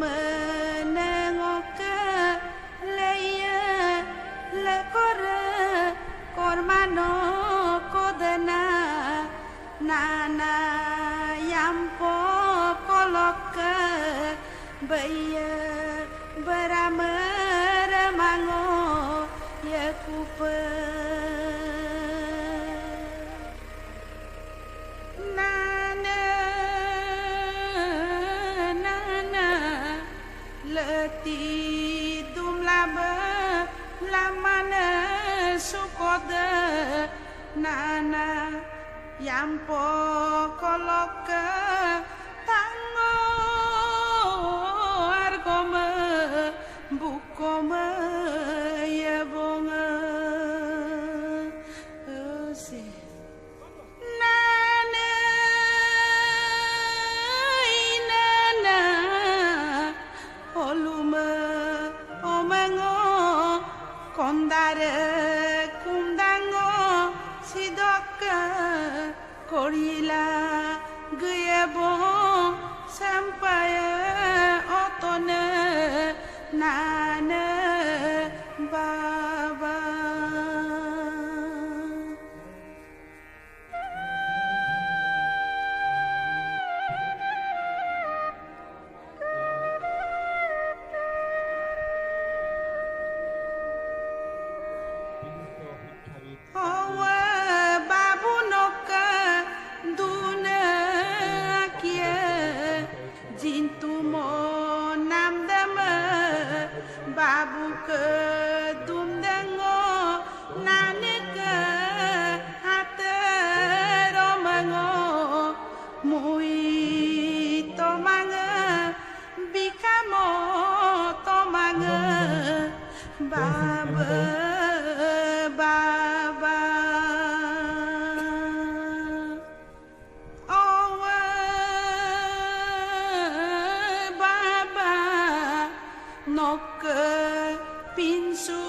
menengoke leye lekore kormano kodena nana yampo koloke beye beramer mango yekupe leti dum laba lamana sukode nana yampo koloke tango argome bukome yebonga si kondare kumdango sidoka korila guyebo sampai otone nane baba babu ke dumdengo naneke hate romango mui tomanga bikamo tomanga baba baba noke pinsu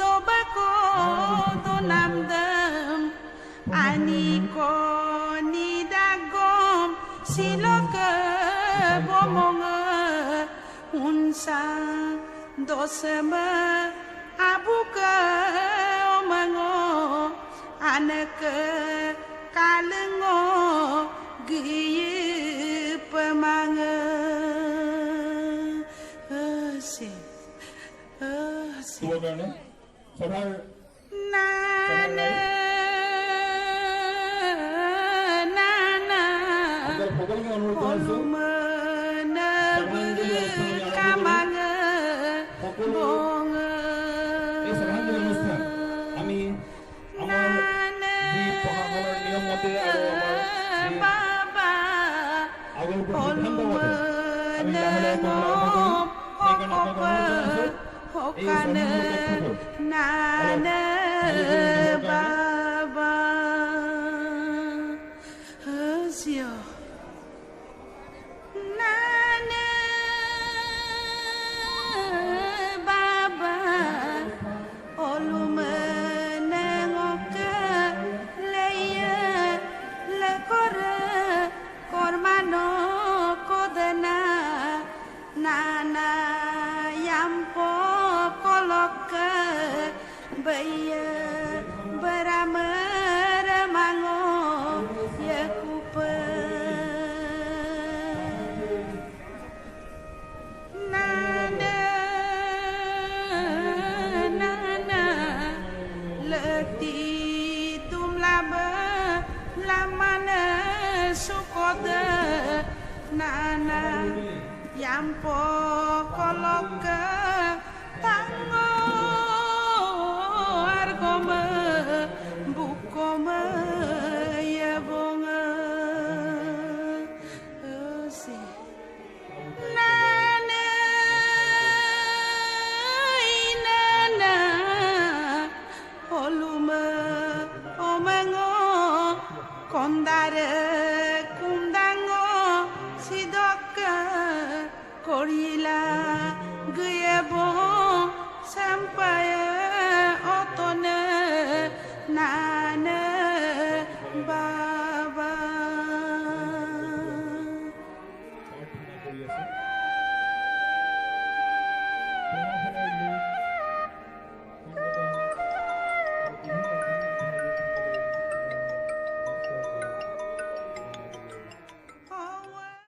dobako donamdem aniko nidagom siloke bomonge unsa doseme abuke omango aneke kalengo giye pemange 수고하네. 서발 나나 보강이 오늘 도와줘. কামাঙে বঙে এই শ্ৰদ্ধাঞ্জলি অনুষ্ঠান আমি আমাৰ যি প্ৰশাসনৰ নিয়ম মতে আৰু আমাৰ বাবা আগৰ সিদ্ধান্ত মতে আমি লাহে লাহে কৰিবলৈ আৰম্ভ কৰিম। সেইকাৰণে নানে বাবা হসিও নানে বাবা olumene leye lekore kormano kodena nana yampo koloke beye beramer mango yekupe nana leti dum laba lamane sukode nana yampo koloke tango argome bukome yebonge si nana olume omengo kondare kumdango sidoka korila guyebo sampai